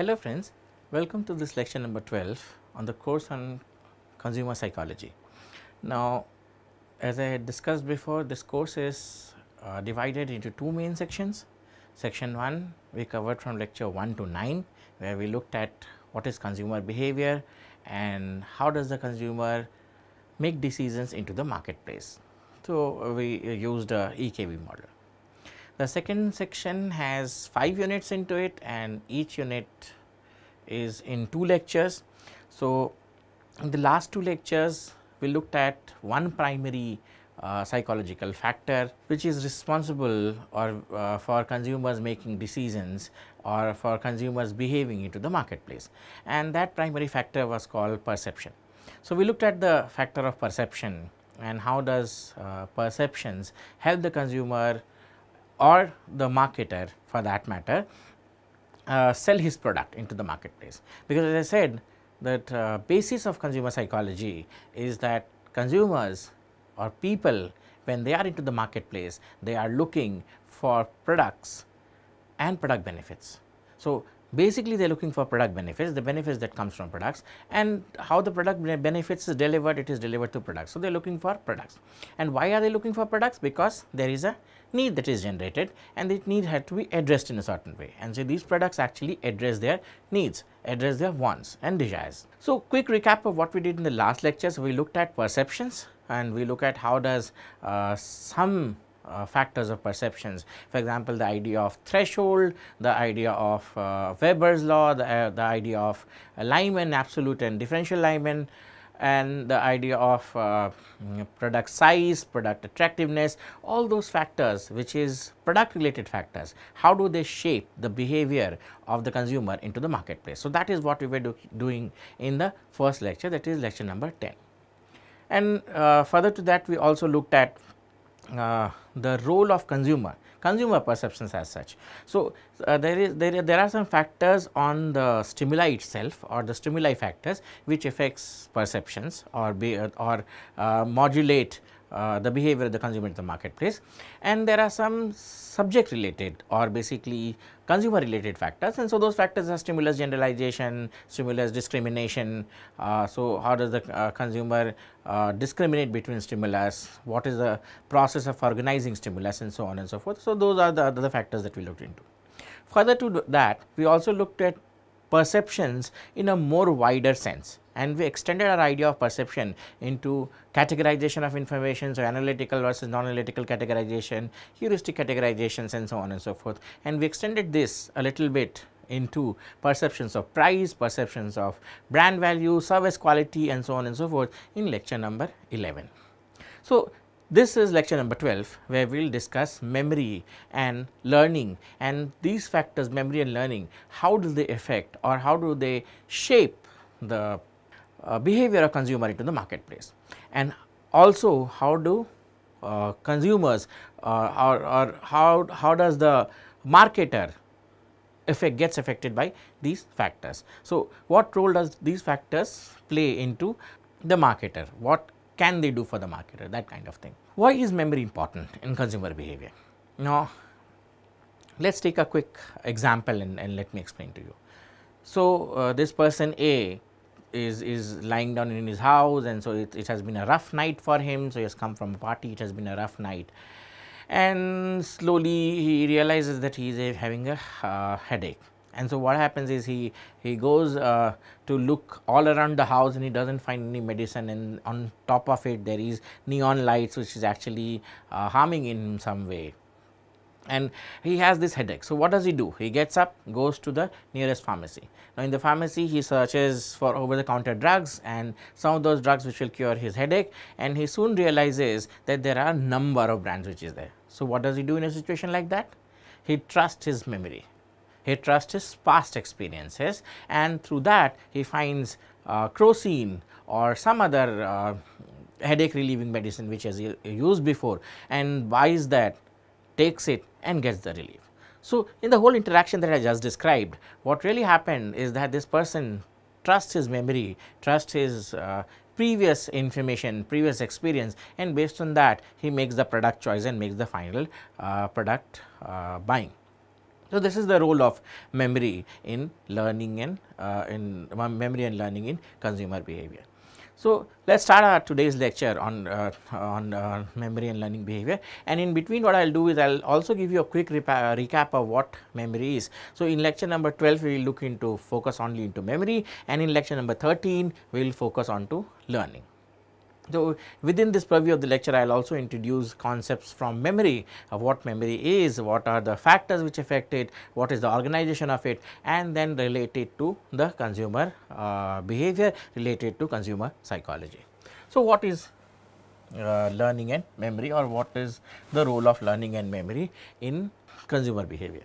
Hello friends, welcome to this lecture number 12 on the course on consumer psychology. Now, as I had discussed before, this course is divided into two main sections. Section 1 we covered from lecture 1 to 9, where we looked at what is consumer behavior and how does the consumer make decisions into the marketplace. So, we used a EKV model. The second section has 5 units into it and each unit is in 2 lectures. So, in the last 2 lectures we looked at one primary psychological factor which is responsible or for consumers making decisions or for consumers behaving into the marketplace, and that primary factor was called perception. So, we looked at the factor of perception and how does perceptions help the consumer or the marketer for that matter sell his product into the marketplace. Because as I said that basis of consumer psychology is that consumers or people, when they are into the marketplace, they are looking for products and product benefits. So, basically they are looking for product benefits, the benefits that comes from products, and how the product benefits is delivered, it is delivered to products. So, they are looking for products. And why are they looking for products? Because there is a need that is generated and that need had to be addressed in a certain way, and so these products actually address their needs, address their wants and desires. So, quick recap of what we did in the last lectures. We looked at perceptions and we look at how does some factors of perceptions, for example, the idea of threshold, the idea of Weber's law, the idea of Lyman, absolute and differential Lyman, and the idea of product size, product attractiveness, all those factors which is product related factors, how do they shape the behavior of the consumer into the marketplace. So, that is what we were doing in the first lecture, that is lecture number 10. And further to that, we also looked at the role of consumer perceptions as such. So, there are some factors on the stimuli itself or the stimuli factors which affects perceptions or modulate the behavior of the consumer in the marketplace, and there are some subject related or basically consumer related factors, and so those factors are stimulus generalization, stimulus discrimination. So, how does the consumer discriminate between stimulus, what is the process of organizing stimulus, and so on and so forth. So, those are the factors that we looked into. Further to that, we also looked at perceptions in a more wider sense, and we extended our idea of perception into categorization of information, so analytical versus non-analytical categorization, heuristic categorizations, and so on and so forth. And we extended this a little bit into perceptions of price, perceptions of brand value, service quality, and so on and so forth in lecture number 11. So, this is lecture number 12, where we will discuss memory and learning, and these factors, memory and learning, how do they affect or how do they shape the behavior of consumer into the marketplace, and also how do consumers or how does the marketer gets affected by these factors. So, what role does these factors play into the marketer, what can they do for the marketer, that kind of thing. Why is memory important in consumer behavior? Now, let us take a quick example and let me explain to you. So, this person A is lying down in his house, and so it has been a rough night for him. So, he has come from a party, it has been a rough night, and slowly he realizes that he is having a headache. And so, what happens is he goes to look all around the house and he does not find any medicine, and on top of it there is neon lights which is actually harming in some way, and he has this headache. So, what does he do? He gets up, goes to the nearest pharmacy. Now, in the pharmacy he searches for over the counter drugs and some of those drugs which will cure his headache, and he soon realizes that there are a number of brands which is there. So, what does he do in a situation like that? He trusts his memory. He trusts his past experiences, and through that he finds crocin or some other headache relieving medicine which has used before, and buys that, takes it and gets the relief. So, in the whole interaction that I just described, what really happened is that this person trusts his memory, trusts his previous information, previous experience, and based on that he makes the product choice and makes the final product buying. So, this is the role of memory in learning and memory and learning in consumer behavior. So, let us start our today's lecture on memory and learning behavior, and in between what I will do is I will also give you a quick recap of what memory is. So, in lecture number 12 we will look into focus only into memory, and in lecture number 13 we will focus on to learning. So, within this purview of the lecture I will also introduce concepts from memory of what memory is, what are the factors which affect it, what is the organization of it, and then relate it to the consumer behavior, related to consumer psychology. So, what is learning and memory, or what is the role of learning and memory in consumer behavior?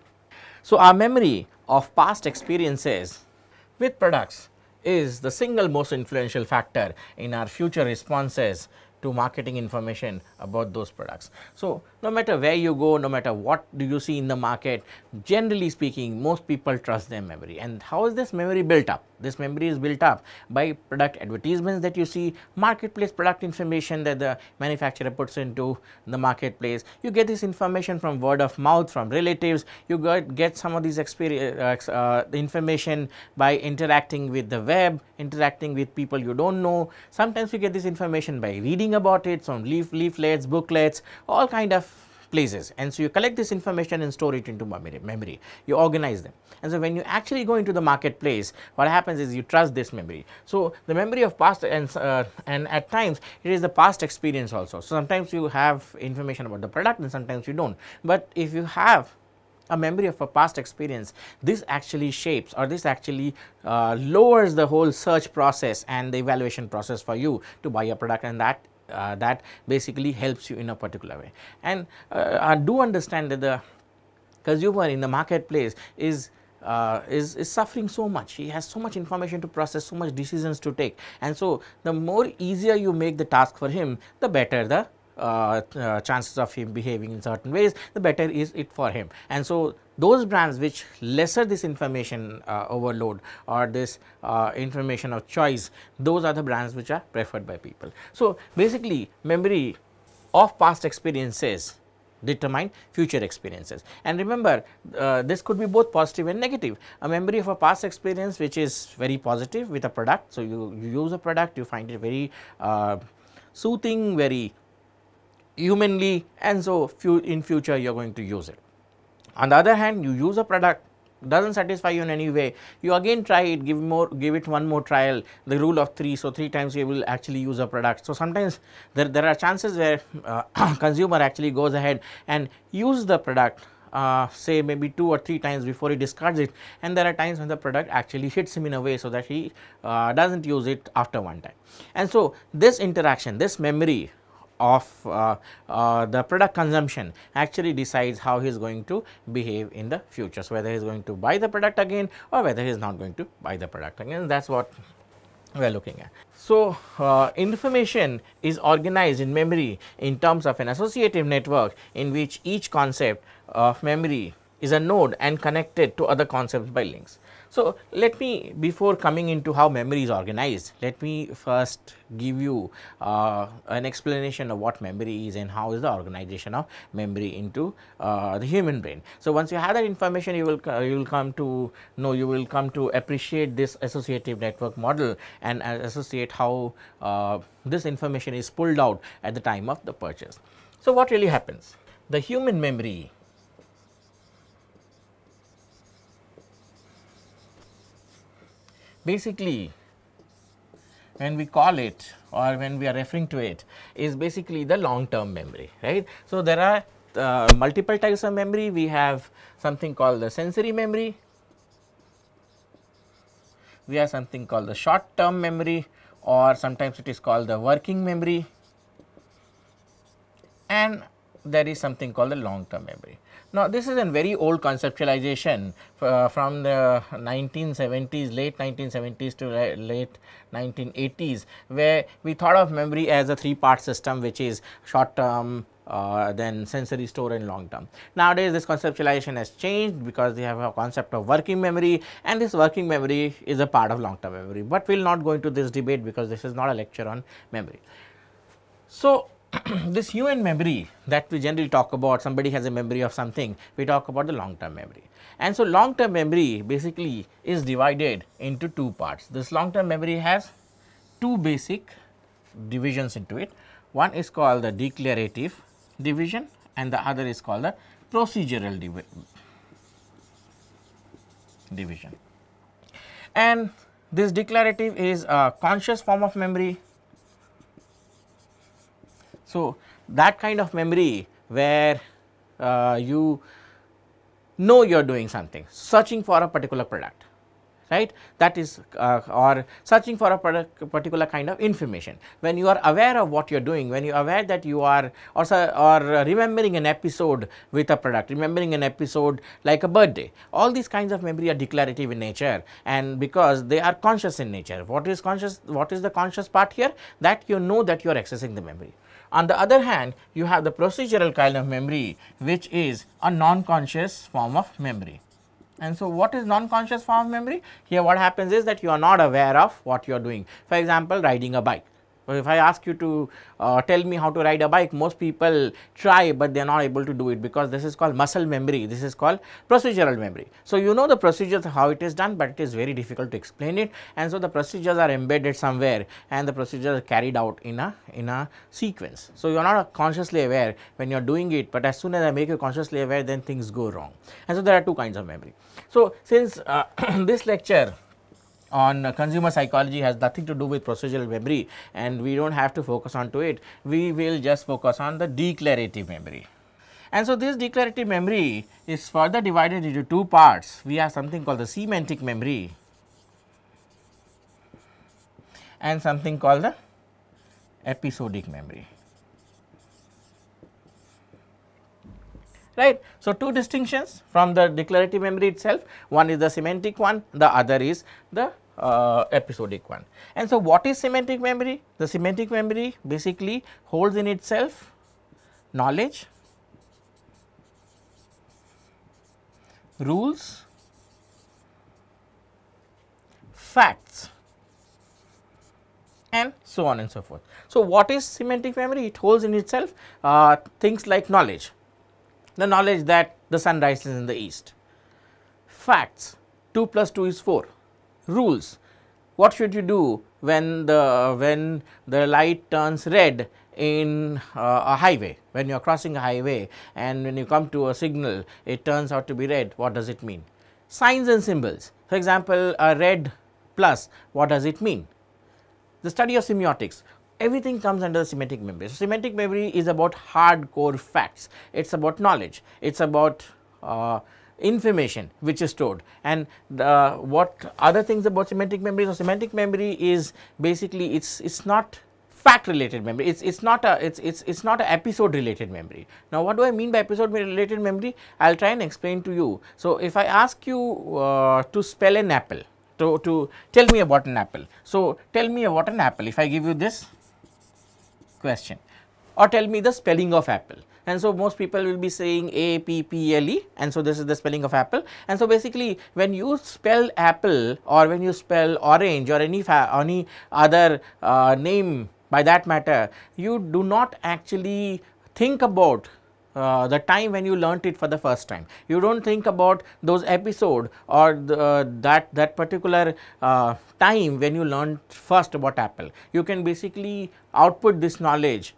So, our memory of past experiences with products is the single most influential factor in our future responses to marketing information about those products. So, no matter where you go, no matter what do you see in the market, generally speaking most people trust their memory. And how is this memory built up? This memory is built up by product advertisements that you see, marketplace product information that the manufacturer puts into the marketplace. You get this information from word of mouth, from relatives. You get some of these information by interacting with the web, interacting with people you do not know. Sometimes you get this information by reading about it, some leaflets, booklets, all kind of places, and so you collect this information and store it into memory, you organize them. And so, when you actually go into the marketplace, what happens is you trust this memory. So, the memory of past and at times it is the past experience also. So, sometimes you have information about the product and sometimes you do not, but if you have a memory of a past experience, this actually shapes, or this actually lowers the whole search process and the evaluation process for you to buy a product, and that basically helps you in a particular way. And I do understand that the consumer in the marketplace is suffering so much. He has so much information to process, so much decisions to take, and so the more easier you make the task for him, the better the chances of him behaving in certain ways, the better is it for him. And so, those brands which lesser this information overload, or this information of choice, those are the brands which are preferred by people. So, basically memory of past experiences determine future experiences, and remember this could be both positive and negative. A memory of a past experience which is very positive with a product. So, you use a product, you find it very soothing, very humanly, and so in future you are going to use it. On the other hand, you use a product, does not satisfy you in any way, you again try it, give it one more trial, the rule of 3. So, 3 times you will actually use a product. So, sometimes there are chances where consumer actually goes ahead and use the product say maybe 2 or 3 times before he discards it, and there are times when the product actually hits him in a way so that he does not use it after one time. And so, this interaction, this memory of the product consumption actually decides how he is going to behave in the future. So, whether he is going to buy the product again or whether he is not going to buy the product again, that is what we are looking at. So, information is organized in memory in terms of an associative network in which each concept of memory is a node and connected to other concepts by links. So, let me, before coming into how memory is organized, let me first give you an explanation of what memory is and how is the organization of memory into the human brain. So, once you have that information, you will come to know, you will come to appreciate this associative network model and associate how this information is pulled out at the time of the purchase. So, what really happens? The human memory basically, when we call it or when we are referring to it, is basically the long term memory, right. So, there are multiple types of memory. We have something called the sensory memory, we have something called the short term memory, or sometimes it is called the working memory, and there is something called the long term memory. Now, this is a very old conceptualization from the 1970s, late 1970s to late 1980s, where we thought of memory as a 3-part system, which is short term, then sensory, store, and long term. Nowadays, this conceptualization has changed because they have a concept of working memory, and this working memory is a part of long term memory, but we will not go into this debate because this is not a lecture on memory. So, this human memory that we generally talk about, somebody has a memory of something, we talk about the long term memory. And so, long term memory basically is divided into two parts. This long term memory has two basic divisions into it. One is called the declarative division and the other is called the procedural division. And this declarative is a conscious form of memory. So, that kind of memory where you know you are doing something, searching for a particular product, right, that is or searching for a particular kind of information. When you are aware of what you are doing, when you are aware that you are or remembering an episode with a product, remembering an episode like a birthday, all these kinds of memory are declarative in nature, and because they are conscious in nature. What is conscious? What is the conscious part here? That you know that you are accessing the memory. On the other hand, you have the procedural kind of memory, which is a non-conscious form of memory. And so, what is non-conscious form of memory? Here what happens is that you are not aware of what you are doing. For example, riding a bike. So, if I ask you to tell me how to ride a bike, most people try, but they are not able to do it, because this is called muscle memory, this is called procedural memory. So, you know the procedures how it is done, but it is very difficult to explain it, and so the procedures are embedded somewhere and the procedures are carried out in a sequence. So, you are not consciously aware when you are doing it, but as soon as I make you consciously aware, then things go wrong. And so, there are two kinds of memory. So, since this lecture on consumer psychology has nothing to do with procedural memory and we do not have to focus on to it, we will just focus on the declarative memory. And so, this declarative memory is further divided into two parts. We have something called the semantic memory and something called the episodic memory. Right. So, two distinctions from the declarative memory itself, one is the semantic one, the other is the episodic one. And so, what is semantic memory? The semantic memory basically holds in itself knowledge, rules, facts, and so on and so forth. So, what is semantic memory? It holds in itself things like knowledge, the knowledge that the sun rises in the east, facts, 2 plus 2 is 4, rules, what should you do when the light turns red in a highway, when you are crossing a highway and when you come to a signal it turns out to be red, what does it mean? Signs and symbols, for example, a red plus, what does it mean? The study of semiotics, everything comes under the semantic memory. So, semantic memory is about hardcore facts, it is about knowledge, it is about information which is stored. And what other things about semantic memory? So, semantic memory is basically it's not fact related memory, it's not a episode related memory. Now, what do I mean by episode related memory? I will try and explain to you. So, if I ask you to spell an apple, to tell me about an apple. So, tell me about an apple if I give you this question, or tell me the spelling of apple. And so, most people will be saying A-P-P-L-E, and so this is the spelling of apple. And so, basically when you spell apple or when you spell orange or any other name by that matter, you do not actually think about the time when you learnt it for the first time. You do not think about those episode or that particular time when you learnt first about apple. You can basically output this knowledge,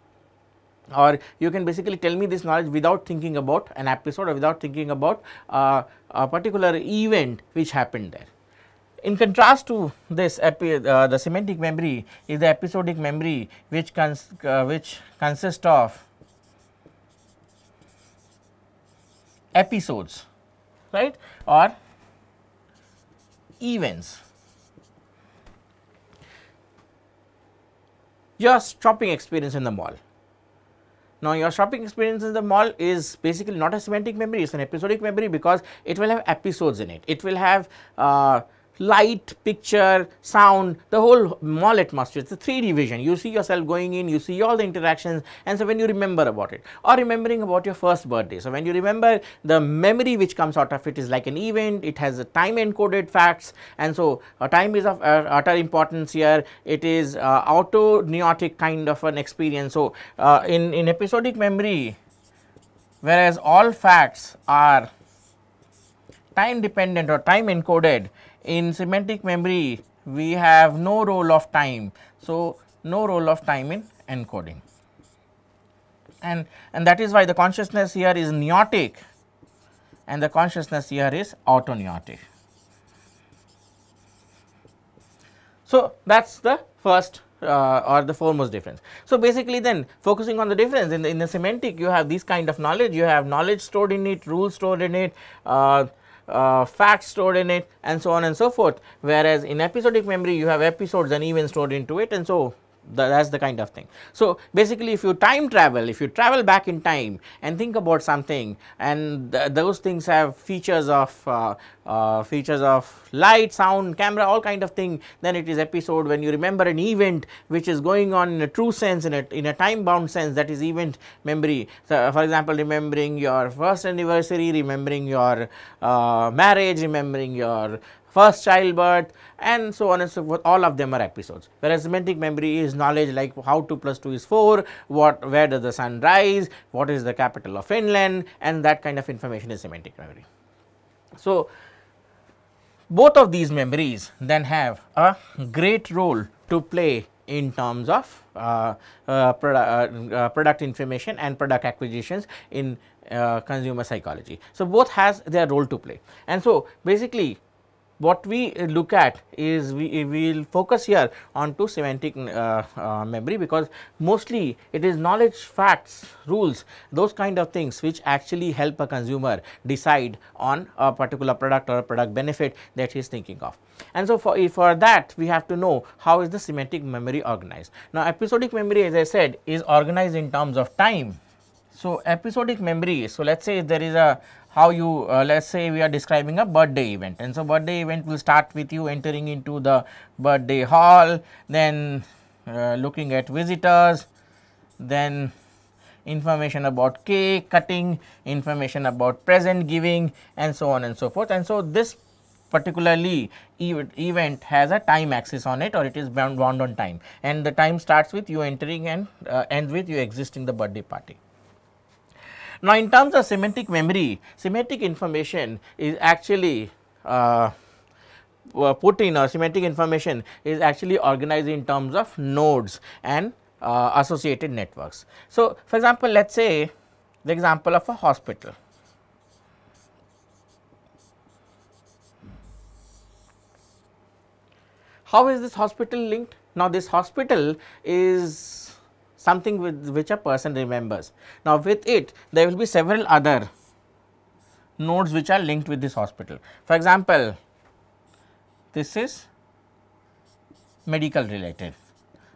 or you can basically tell me this knowledge without thinking about an episode or without thinking about a particular event which happened there. In contrast to this, the semantic memory is the episodic memory, which consists of episodes, right, or events. Your shopping experience in the mall. Now, your shopping experience in the mall is basically not a semantic memory, it is an episodic memory, because it will have episodes in it. It will have light, picture, sound, the whole mall atmosphere. It's a 3D vision. You see yourself going in, you see all the interactions, and so when you remember about it, or remembering about your first birthday. So when you remember, the memory which comes out of it is like an event. It has a time encoded facts, and so time is of utter importance here. It is auto-neotic kind of an experience. So in episodic memory, whereas all facts are time dependent or time encoded, in semantic memory we have no role of time. So no role of time in encoding, and that is why the consciousness here is neotic and the consciousness here is auto-neotic. So that is the first or the foremost difference. So basically then, focusing on the difference, in the semantic you have this kind of knowledge, you have knowledge stored in it, rules stored in it, facts stored in it, and so on and so forth, whereas in episodic memory you have episodes and events stored into it, and so that is the kind of thing. So basically, if you time travel, if you travel back in time and think about something, and those things have features of light, sound, camera, all kind of thing, then it is episode. When you remember an event which is going on in a true sense, in a time bound sense, that is event memory. So for example, remembering your first anniversary, remembering your marriage, remembering your first childbirth, and so on and so forth, all of them are episodes. Whereas semantic memory is knowledge like how 2 plus 2 is 4, where does the sun rise, what is the capital of Finland, and that kind of information is semantic memory. So both of these memories then have a great role to play in terms of product information and product acquisitions in consumer psychology. So both has their role to play, and so basically what we look at is we will focus here on to semantic memory, because mostly it is knowledge, facts, rules, those kind of things which actually help a consumer decide on a particular product or a product benefit that he is thinking of. And so for that we have to know how is the semantic memory organized. Now episodic memory, as I said, is organized in terms of time. So episodic memory, so let us say there is a how you let us say we are describing a birthday event, and so birthday event will start with you entering into the birthday hall, then looking at visitors, then information about cake cutting, information about present giving, and so on and so forth. And so this particularly event has a time axis on it, or it is bound on time, and the time starts with you entering and ends with you exiting the birthday party. Now in terms of semantic memory, semantic information is actually put in, or semantic information is actually organized in terms of nodes and associated networks. So for example, let us say the example of a hospital. How is this hospital linked? Now this hospital is something with which a person remembers. Now with it there will be several other nodes which are linked with this hospital. For example, this is medical related.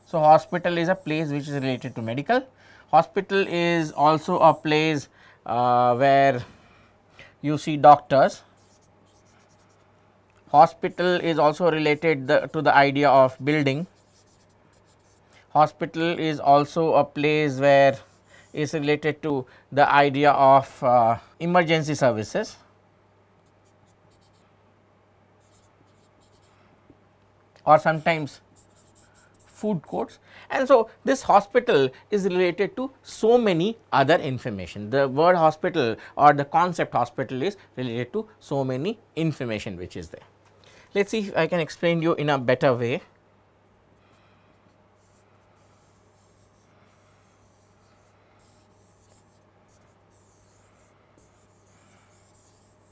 So hospital is a place which is related to medical. Hospital is also a place where you see doctors. Hospital is also related to the idea of building. Hospital is also a place where is related to the idea of emergency services. Or sometimes food courts, and so this hospital is related to so many other information. The word hospital or the concept hospital is related to so many information which is there. Let us see if I can explain you in a better way.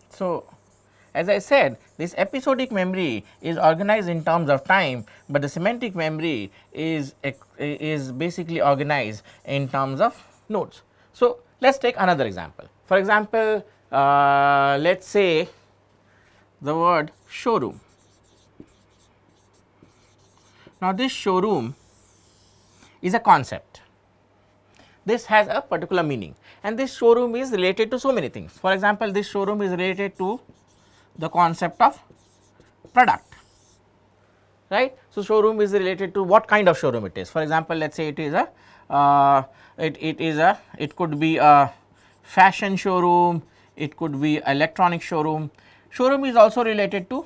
So as I said, this episodic memory is organized in terms of time, but the semantic memory is basically organized in terms of nodes. So let us take another example. For example, let us say the word showroom. Now this showroom is a concept. This has a particular meaning, and this showroom is related to so many things. For example, this showroom is related to the concept of product. right. So, showroom is related to what kind of showroom it is. For example, let us say it is a it could be a fashion showroom, it could be electronic showroom. Showroom is also related to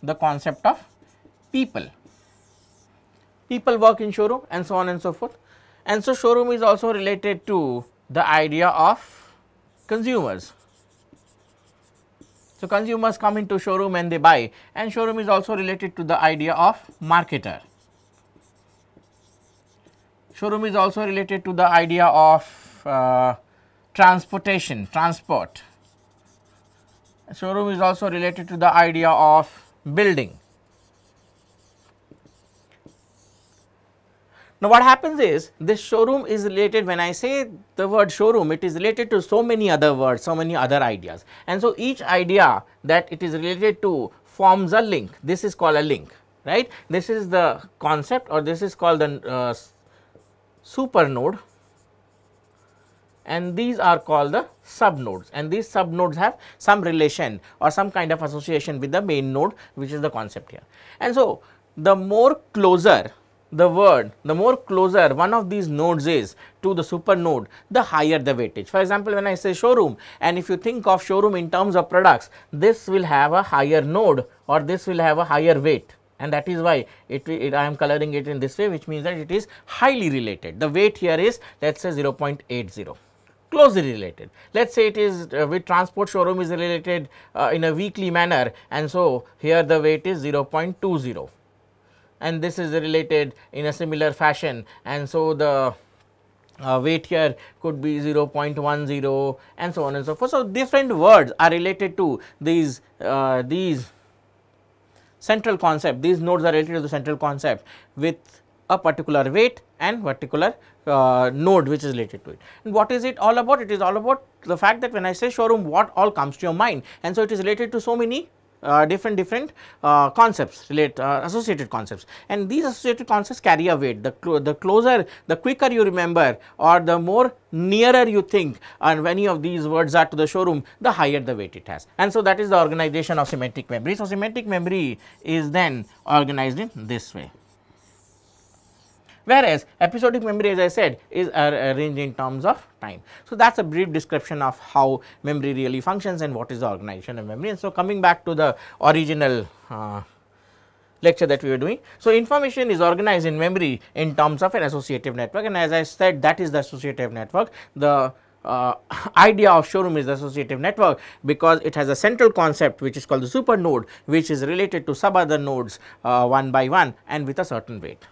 the concept of people. People work in showroom and so on and so forth. And so, showroom is also related to the idea of consumers. So, consumers come into showroom and they buy, and showroom is also related to the idea of marketer. Showroom is also related to the idea of transportation, transport. Showroom is also related to the idea of building. Now, what happens is this showroom is related, when I say the word showroom, it is related to so many other words, so many other ideas, and so each idea that it is related to forms a link. This is called a link, right. This is the concept, or this is called the super node, and these are called the sub nodes, and these sub nodes have some relation or some kind of association with the main node, which is the concept here. And so, the more closer the word, the more closer one of these nodes is to the super node, the higher the weightage. For example, when I say showroom, and if you think of showroom in terms of products, this will have a higher node, or this will have a higher weight, and that is why I am coloring it in this way, which means that it is highly related. The weight here is, let us say, 0.80, closely related. Let us say it is with transport, showroom is related in a weekly manner, and so here the weight is 0.20. and this is related in a similar fashion, and so the weight here could be 0.10 and so on and so forth. So, different words are related to these central concept, these nodes are related to the central concept with a particular weight and particular node which is related to it. And what is it all about? It is all about the fact that when I say showroom, what all comes to your mind, and so it is related to so many different concepts, associated concepts, and these associated concepts carry a weight. The closer, the quicker you remember, or the more nearer you think and any of these words are to the showroom, the higher the weight it has. And so, that is the organization of semantic memory. So, semantic memory is then organized in this way, whereas episodic memory, as I said, is arranged in terms of time. So, that is a brief description of how memory really functions and what is the organization of memory. And so, coming back to the original lecture that we were doing. So, information is organized in memory in terms of an associative network, and as I said, that is the associative network. The idea of showroom is the associative network, because it has a central concept which is called the super node, which is related to sub other nodes one by one and with a certain weight,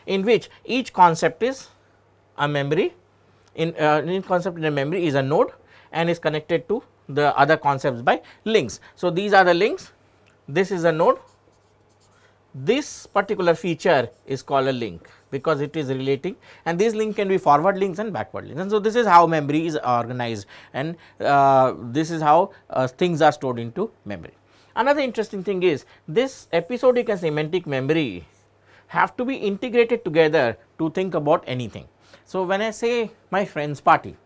in which each concept is a memory, each concept in a memory is a node and is connected to the other concepts by links. So, these are the links, this is a node, this particular feature is called a link, because it is relating, and these links can be forward links and backward links. And so, this is how memory is organized, and this is how things are stored into memory. Another interesting thing is this episodic and semantic memory have to be integrated together to think about anything. So, when I say my friend's party,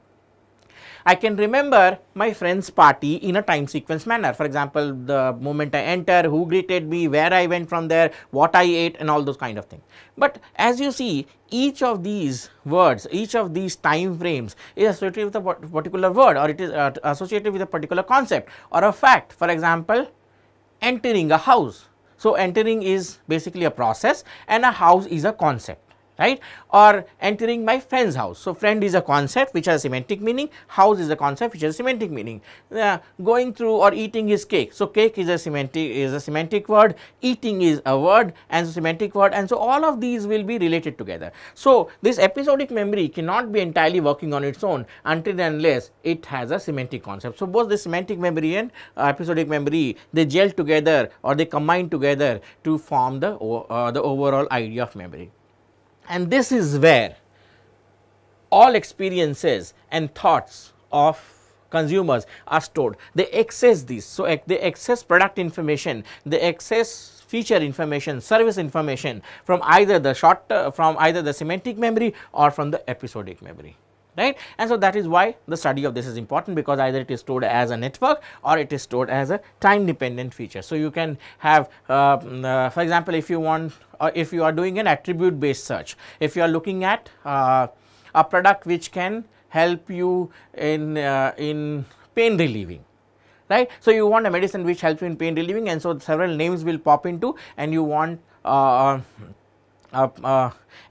I can remember my friend's party in a time sequence manner. For example, the moment I enter, who greeted me, where I went from there, what I ate, and all those kind of things. But as you see, each of these words, each of these time frames is associated with a particular word, or it is associated with a particular concept or a fact. For example, entering a house. So, entering is basically a process and a house is a concept, right, or entering my friend's house. So, friend is a concept which has semantic meaning, house is a concept which has semantic meaning. Going through or eating his cake. So, cake is a semantic word, eating is a word and semantic word, and so all of these will be related together. So, this episodic memory cannot be entirely working on its own until and unless it has a semantic concept. So, both the semantic memory and episodic memory, they gel together or they combine together to form the overall idea of memory. And this is where all experiences and thoughts of consumers are stored. They access these. So, they access product information, they access feature information, service information from either the semantic memory or from the episodic memory. right. And so that is why the study of this is important, because either it is stored as a network or it is stored as a time dependent feature. So you can have for example, if you want, if you are doing an attribute based search, if you are looking at a product which can help you in pain relieving, right. So you want a medicine which helps you in pain relieving, and so several names will pop into, and you want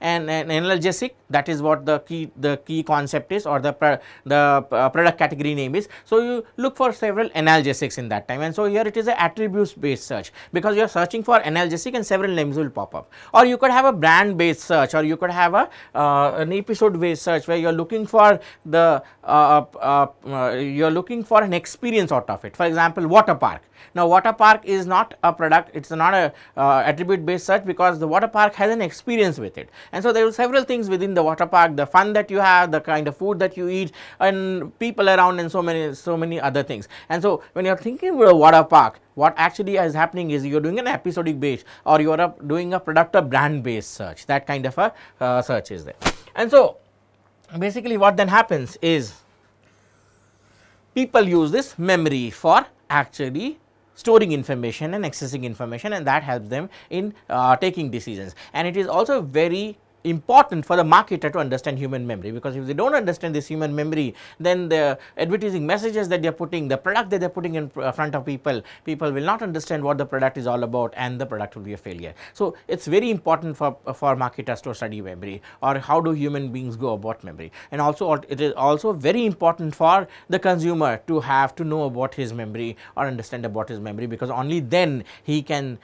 an analgesic, that is what the key concept is, or the product category name is. So you look for several analgesics in that time, and so here it is a attributes based search, because you are searching for analgesic and several names will pop up. Or you could have a brand based search, or you could have a an episode based search, where you are looking for the you are looking for an experience out of it. For example, water park. Now water park is not a product, it is not a attribute based search, because the water park has an experience with it, and so there are several things within the water park, the fun that you have, the kind of food that you eat, and people around, and so many other things. And so when you are thinking about a water park, what actually is happening is you are doing an episodic based, or you are doing a product or brand based search. That kind of a search is there. And so basically what then happens is people use this memory for actually storing information and accessing information, and that helps them in taking decisions. And it is also very important for the marketer to understand human memory, because if they do not understand this human memory, then the advertising messages that they are putting, the product that they are putting in front of people will not understand what the product is all about, and the product will be a failure. So it is very important for marketers to study memory, or how do human beings go about memory. And also it is also very important for the consumer to have to know about his memory, or understand about his memory, because only then he can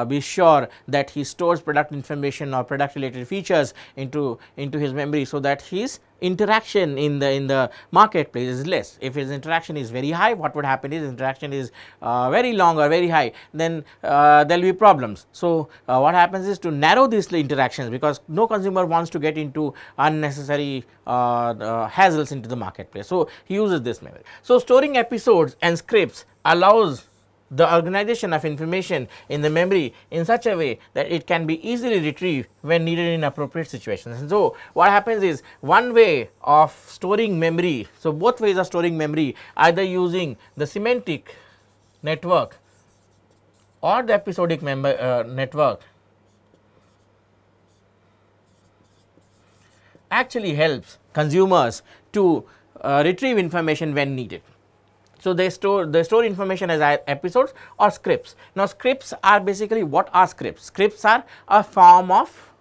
be sure that he stores product information or product related features into his memory, so that his interaction in the marketplace is less. If his interaction is very high, what would happen is interaction is very long or very high, then there will be problems. So what happens is to narrow these interactions, because no consumer wants to get into unnecessary hassles into the marketplace. So he uses this memory. So storing episodes and scripts allows the organization of information in the memory in such a way that it can be easily retrieved when needed in appropriate situations. And so what happens is, one way of storing memory, so both ways of storing memory, either using the semantic network or the episodic network, actually helps consumers to retrieve information when needed. So they store information as episodes or scripts. Now scripts are basically, what are scripts? Scripts are a form of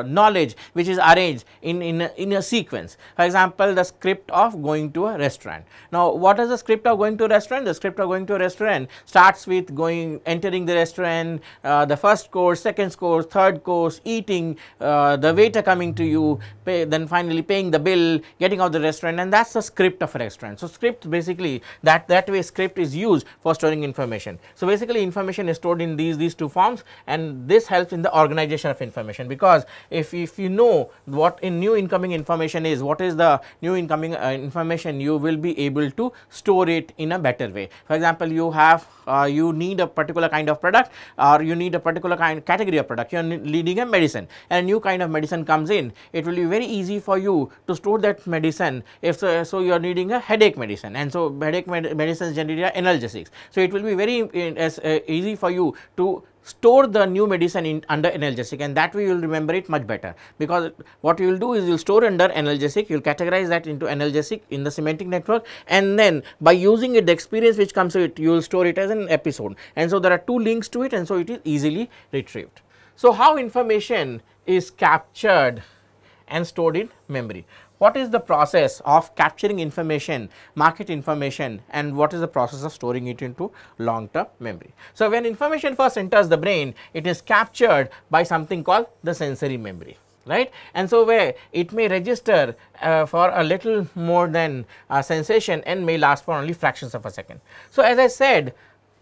knowledge which is arranged in a sequence. For example, the script of going to a restaurant. Now what is the script of going to a restaurant? The script of going to a restaurant starts with entering the restaurant, the first course, second course, third course, eating, the waiter coming to you, then finally paying the bill, getting out of the restaurant, and that is the script of a restaurant. So script, basically that way script is used for storing information. So basically information is stored in these two forms, and this helps in the organization of information, because if you know what new incoming information is, what is the new incoming information, you will be able to store it in a better way. For example, you need a particular kind of product, or you need a particular category of product, you are needing a medicine, and a new kind of medicine comes in. It will be very easy for you to store that medicine. If so you are needing a headache medicine, and so headache medicines generally are analgesics. So it will be very easy for you to store the new medicine under analgesic, and that way you will remember it much better, because what you will do is you will store under analgesic, you will categorize that into analgesic in the semantic network, and then by using it, the experience which comes to it, you will store it as an episode, and so there are two links to it, and so it is easily retrieved. So how information is captured and stored in memory? What is the process of capturing information, market information, and what is the process of storing it into long term memory? So when information first enters the brain, it is captured by something called the sensory memory, right? And so where it may register for a little more than a sensation and may last for only fractions of a second. So as I said,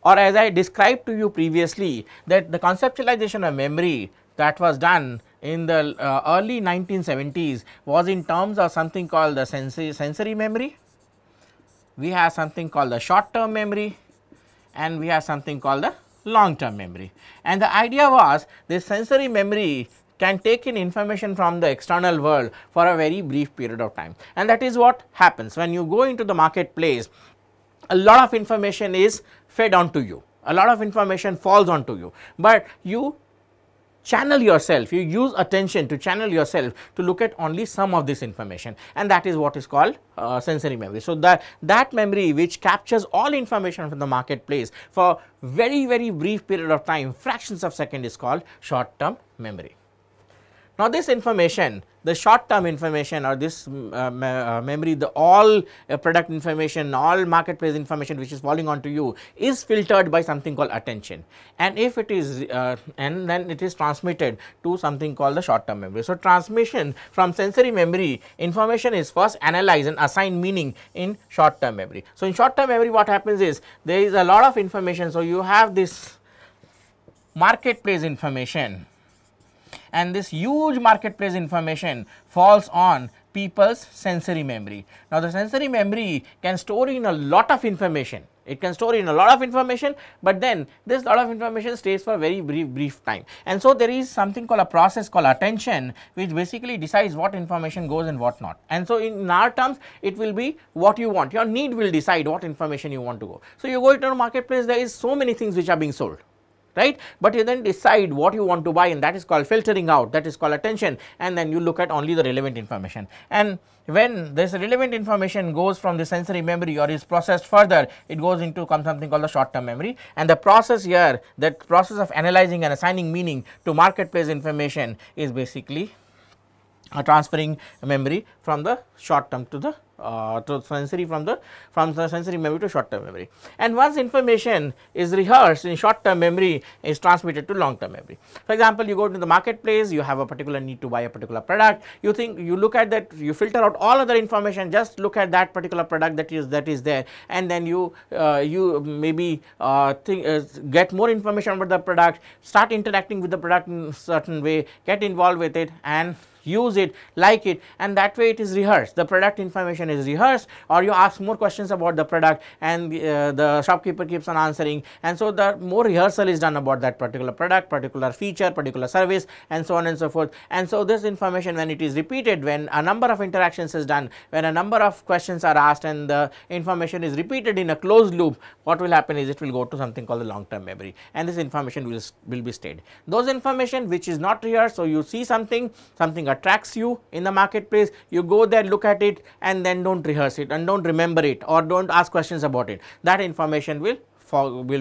or as I described to you previously, that the conceptualization of memory that was done in the early 1970s was in terms of something called the sensory memory. We have something called the short term memory, and we have something called the long term memory. And the idea was this sensory memory can take in information from the external world for a very brief period of time, and that is what happens when you go into the marketplace. A lot of information is fed onto you, a lot of information falls onto you, but you channel yourself, you use attention to channel yourself to look at only some of this information, and that is what is called sensory memory. So, that memory which captures all information from the marketplace for very brief period of time, fractions of second, is called short term memory. Now, this information, the short term information, or this memory, the all product information, all marketplace information which is falling onto you, is filtered by something called attention, and if it is and then it is transmitted to something called the short term memory. So, transmission from sensory memory, information is first analyzed and assigned meaning in short term memory. So, in short term memory what happens is, there is a lot of information. So, you have this marketplace information, and this huge marketplace information falls on people's sensory memory. Now, the sensory memory can store in a lot of information, it can store in a lot of information, but then this lot of information stays for a very brief time, and so there is something called a process called attention, which basically decides what information goes and what not. And so, in our terms, it will be what you want, your need will decide what information you want to go. So, you go into a marketplace, there is so many things which are being sold, right, but you then decide what you want to buy, and that is called filtering out, that is called attention, and then you look at only the relevant information. And when this relevant information goes from the sensory memory or is processed further, it goes into something called the short term memory, and the process here, that process of analyzing and assigning meaning to marketplace information, is basically transferring memory from the short term to the sensory, from the sensory memory to short term memory. And once information is rehearsed in short term memory, is transmitted to long term memory. For example, you go to the marketplace, you have a particular need to buy a particular product, you think, you look at that, you filter out all other information, just look at that particular product that is there, and then you maybe get more information about the product, start interacting with the product in a certain way, get involved with it and use it, like it, and that way it is rehearsed, the product information is rehearsed, or you ask more questions about the product, and the shopkeeper keeps on answering, and so the more rehearsal is done about that particular product, particular feature, particular service, and so on and so forth. And so, this information, when it is repeated, when a number of interactions is done, when a number of questions are asked, and the information is repeated in a closed loop, what will happen is, it will go to something called the long term memory, and this information will be stayed. Those information which is not rehearsed, so you see something attracts you in the marketplace, you go there, look at it, and then don't rehearse it and don't remember it, or don't ask questions about it, that information will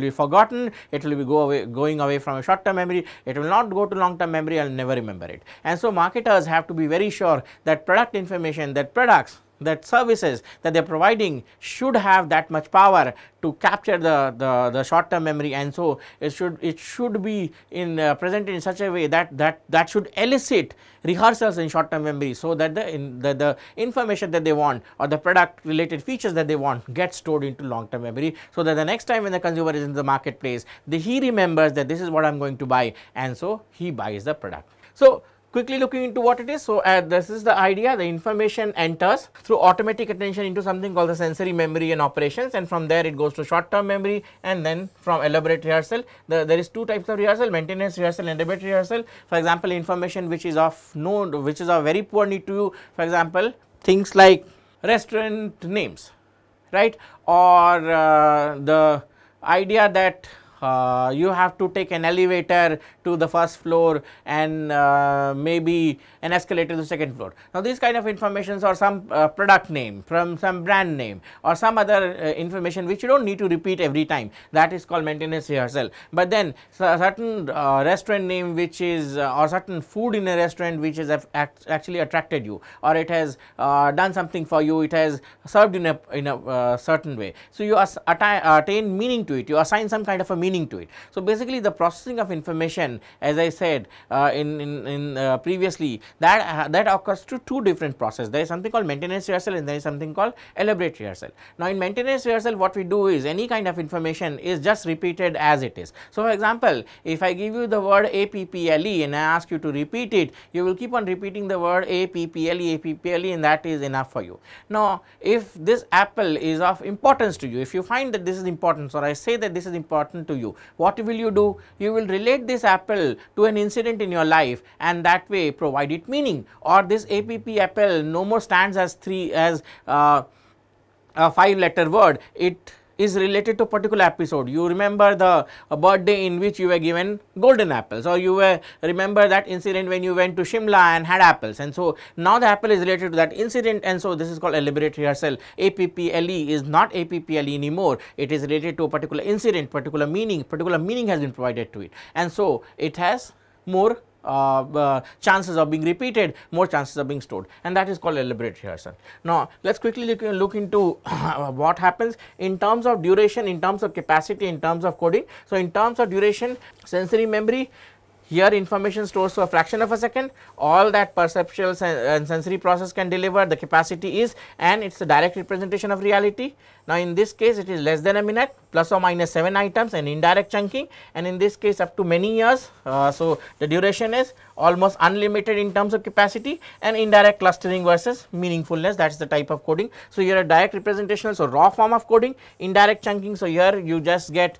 be forgotten, it will be going away from a short term memory, it will not go to long term memory, and never remember it. And so, marketers have to be very sure that product information, that products, that services that they are providing should have that much power to capture the short term memory, and so it should be presented in such a way that should elicit rehearsals in short term memory, so that the information that they want, or the product related features that they want, get stored into long term memory, so that the next time when the consumer is in the marketplace, he remembers that this is what I am going to buy, and so he buys the product. So, quickly looking into what it is. So, this is the idea, the information enters through automatic attention into something called the sensory memory and operations, and from there it goes to short term memory, and then from elaborate rehearsal. There is two types of rehearsal, maintenance rehearsal and elaborate rehearsal. For example, information which is of very poor need to you, for example, things like restaurant names, right, or the idea that you have to take an elevator to the first floor and maybe an escalator to the second floor. Now, these kind of informations, or some product name, from some brand name, or some other information which you do not need to repeat every time, that is called maintenance rehearsal. But then certain restaurant name which is or certain food in a restaurant which has actually attracted you, or it has done something for you, it has served in a certain way. So, you attain meaning to it, you assign some kind of a meaning to it. So, basically the processing of information, as I said previously, that occurs through two different processes. There is something called maintenance rehearsal, and there is something called elaborate rehearsal. Now, in maintenance rehearsal, what we do is, any kind of information is just repeated as it is. So, for example, if I give you the word APPLE and I ask you to repeat it, you will keep on repeating the word APPLE, and that is enough for you. Now, if this apple is of importance to you, if you find that this is important, or I say that this is important to to you. What will you do? You will relate this apple to an incident in your life, and that way provide it meaning. Or this app apple no more stands as a 5-letter word. It is related to a particular episode. You remember the birthday in which you were given golden apples, or you remember that incident when you went to Shimla and had apples, and so now the apple is related to that incident, and so this is called elaborate rehearsal. APPLE is not APPLE anymore. It is related to a particular incident, particular meaning has been provided to it, and so it has more chances of being repeated, more chances of being stored, and that is called elaborate rehearsal. Now, let us quickly look into what happens in terms of duration, in terms of capacity, in terms of coding. So, in terms of duration, sensory memory, here information stores for a fraction of a second, all that perceptual and sensory process can deliver, the capacity is, and it is a direct representation of reality. Now, in this case it is less than a minute, plus or minus 7 items, and indirect chunking, and in this case up to many years. So, the duration is almost unlimited in terms of capacity, and indirect clustering versus meaningfulness, that is the type of coding. So, here a direct representation, so raw form of coding, indirect chunking. So, here you just get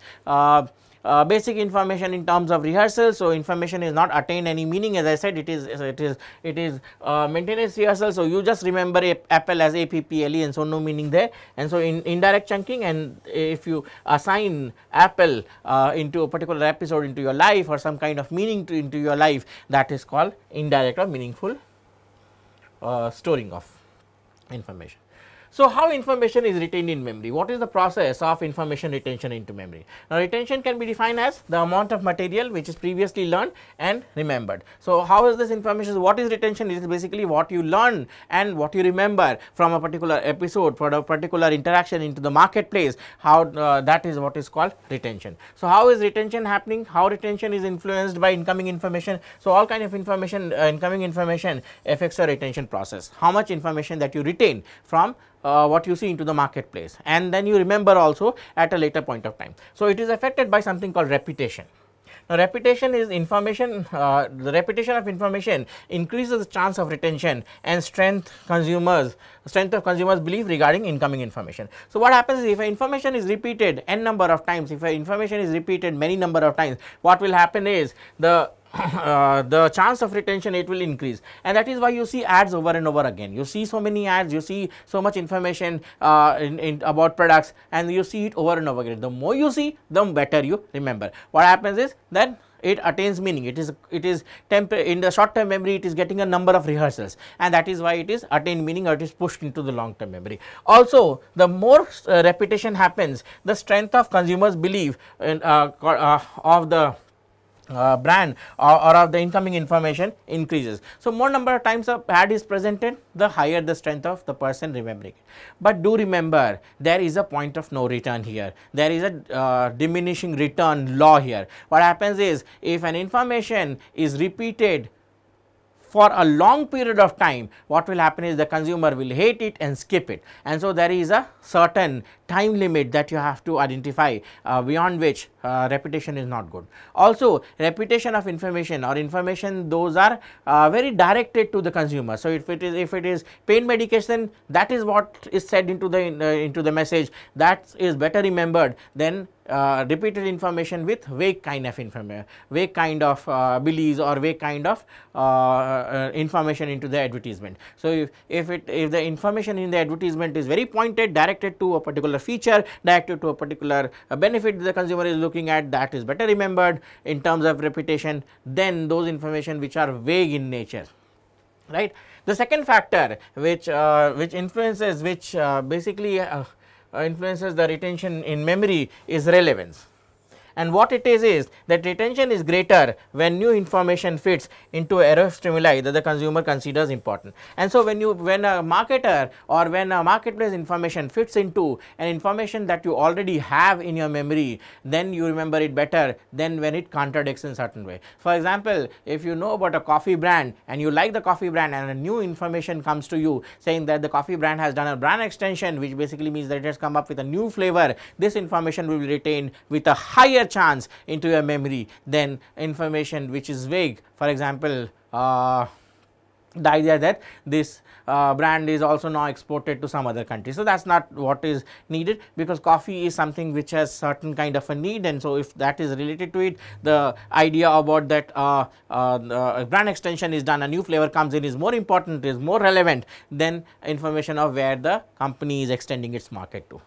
basic information in terms of rehearsal. So, information is not attained any meaning, as I said, it is maintenance rehearsal. So, you just remember apple as APPLE, and so no meaning there. And so, in indirect chunking, and if you assign apple into a particular episode into your life, or some kind of meaning into your life, that is called indirect or meaningful storing of information. So, how information is retained in memory? What is the process of information retention into memory? Now, retention can be defined as the amount of material which is previously learned and remembered. So, how is this information? What is retention? It is basically what you learn and what you remember from a particular episode, for a particular interaction into the marketplace, how that is what is called retention. So, how is retention happening? How retention is influenced by incoming information? So, all kind of information, incoming information affects the retention process. How much information that you retain from what you see into the marketplace, and then you remember also at a later point of time. So, it is affected by something called repetition. Now, repetition is information, the repetition of information increases the chance of retention and strength of consumers belief regarding incoming information. So, what happens is, if information is repeated n number of times, if information is repeated many number of times, what will happen is the chance of retention, it will increase, and that is why you see ads over and over again. You see so many ads, you see so much information about products, and you see it over and over again. The more you see, the better you remember. What happens is that it attains meaning. It is temporary. In the short term memory, it is getting a number of rehearsals, and that is why it is attained meaning, or it is pushed into the long term memory. Also, the more repetition happens, the strength of consumers' belief in, of the brand or of the incoming information increases. So, more number of times a ad is presented, the higher the strength of the person remembering it. But do remember, there is a point of no return here. There is a diminishing return law here. What happens is, if an information is repeated for a long period of time, what will happen is the consumer will hate it and skip it, and so there is a certain time limit that you have to identify, beyond which repetition is not good. Also, repetition of information or information, those are very directed to the consumer. So, if it is pain medication, that is what is said into the message, that is better remembered than repeated information with vague kind of information, vague kind of beliefs, or vague kind of information into the advertisement. So, if the information in the advertisement is very pointed, directed to a particular feature, directed to a particular benefit the consumer is looking at, that is better remembered in terms of repetition than those information which are vague in nature, right. The second factor which influences, which basically influences the retention in memory is relevance. And what it is that retention is greater when new information fits into array of stimuli that the consumer considers important. And so, when a marketer or when a marketplace information fits into an information that you already have in your memory, then you remember it better than when it contradicts in certain way. For example, if you know about a coffee brand and you like the coffee brand, and a new information comes to you saying that the coffee brand has done a brand extension, which basically means that it has come up with a new flavor, this information will be retained with a higher chance into your memory than information which is vague. For example, the idea that this brand is also now exported to some other country. So, that is not what is needed, because coffee is something which has certain kind of a need, and so if that is related to it, the idea about that brand extension is done, a new flavor comes in, is more important, is more relevant than information of where the company is extending its market to.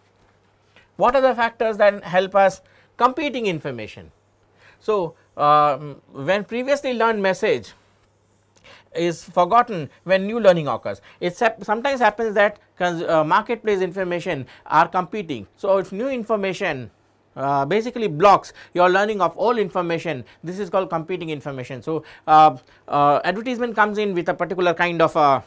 What are the factors that help us? Competing information. So, when previously learned message is forgotten when new learning occurs. It sometimes happens that marketplace information are competing. So, if new information basically blocks your learning of all information, this is called competing information. So, advertisement comes in with a particular kind of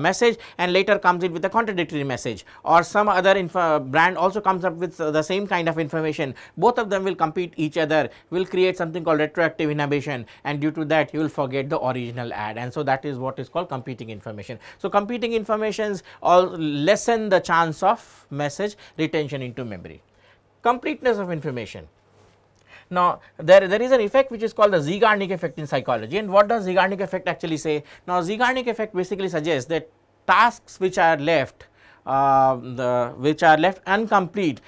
message and later comes in with a contradictory message, or some other brand also comes up with the same kind of information. Both of them will compete each other, will create something called retroactive inhibition, and due to that you will forget the original ad, and so that is what is called competing information. So, competing informations all lessen the chance of message retention into memory. Completeness of information. Now, there is an effect which is called the Zeigarnik effect in psychology, and what does Zeigarnik effect actually say? Now, Zeigarnik effect basically suggests that tasks which are left incomplete,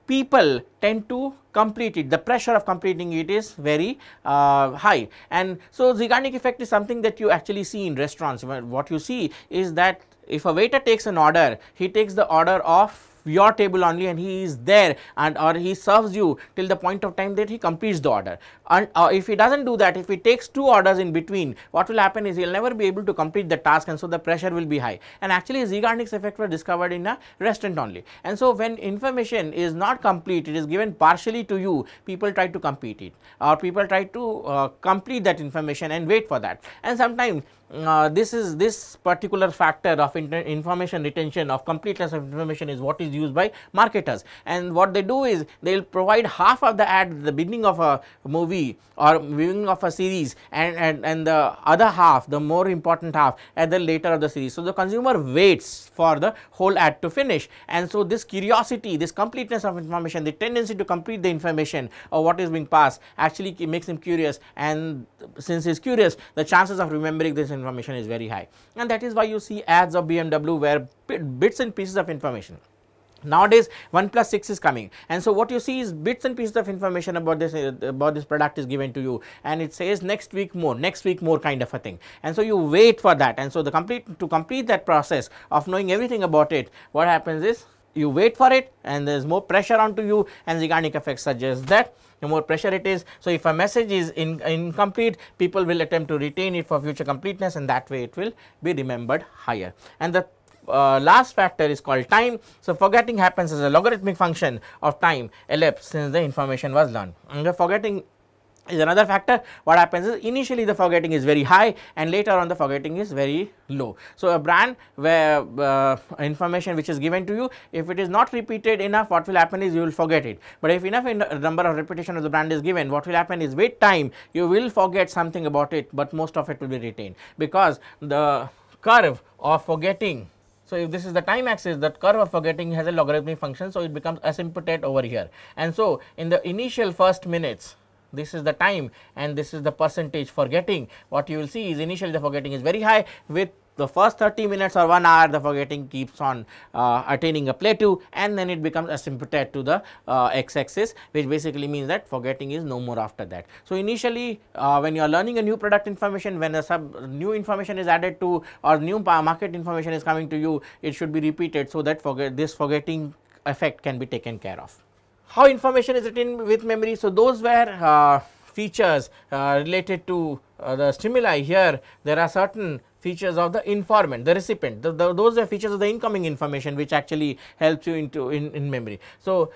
people tend to complete it. The pressure of completing it is very high, and so Zeigarnik effect is something that you actually see in restaurants. What you see is that if a waiter takes an order, he takes the order of your table only, and he is there, and or he serves you till the point of time that he completes the order. And if he does not do that, if he takes 2 orders in between, what will happen is he will never be able to complete the task, and so the pressure will be high. And actually Zeigarnik's effect was discovered in a restaurant only. And so, when information is not complete, it is given partially to you, people try to compete it, or people try to complete that information and wait for that. And sometimes this particular factor of information retention, of completeness of information, is what is used by marketers, and what they do is they will provide half of the ad at the beginning of a movie or beginning of a series, and the other half, the more important half, at the later of the series. So, the consumer waits for the whole ad to finish, and so this curiosity, this completeness of information, the tendency to complete the information or what is being passed actually makes him curious, and since he is curious, the chances of remembering this information is very high, and that is why you see ads of BMW where bits and pieces of information. Nowadays 1+6 is coming, and so what you see is bits and pieces of information about this product is given to you, and it says next week more kind of a thing, and so you wait for that. And so to complete that process of knowing everything about it, what happens is you wait for it, and there is more pressure onto you, and Zeigarnik effect suggests that the more pressure it is. So, if a message is incomplete, people will attempt to retain it for future completeness, and that way it will be remembered higher. And the last factor is called time. So, forgetting happens as a logarithmic function of time elapsed since the information was learned. And the forgetting is another factor. What happens is initially the forgetting is very high, and later on the forgetting is very low. So, a brand where information which is given to you, if it is not repeated enough, what will happen is you will forget it. But if enough number of repetition of the brand is given, what will happen is with time you will forget something about it, but most of it will be retained, because the curve of forgetting. So, if this is the time axis, that curve of forgetting has a logarithmic function. So, it becomes asymptotic over here, and so in the initial first minutes, this is the time and this is the percentage forgetting. What you will see is initially the forgetting is very high, with the first 30 minutes or 1 hour the forgetting keeps on attaining a plateau, and then it becomes asymptotic to the x axis, which basically means that forgetting is no more after that. So, initially when you are learning a new product information, when a new information is added to, or new market information is coming to you, it should be repeated, so that this forgetting effect can be taken care of. How information is retained with memory? So, those were features related to the stimuli. Here there are certain features of the informant, the recipient, those are features of the incoming information which actually helps you in memory. So,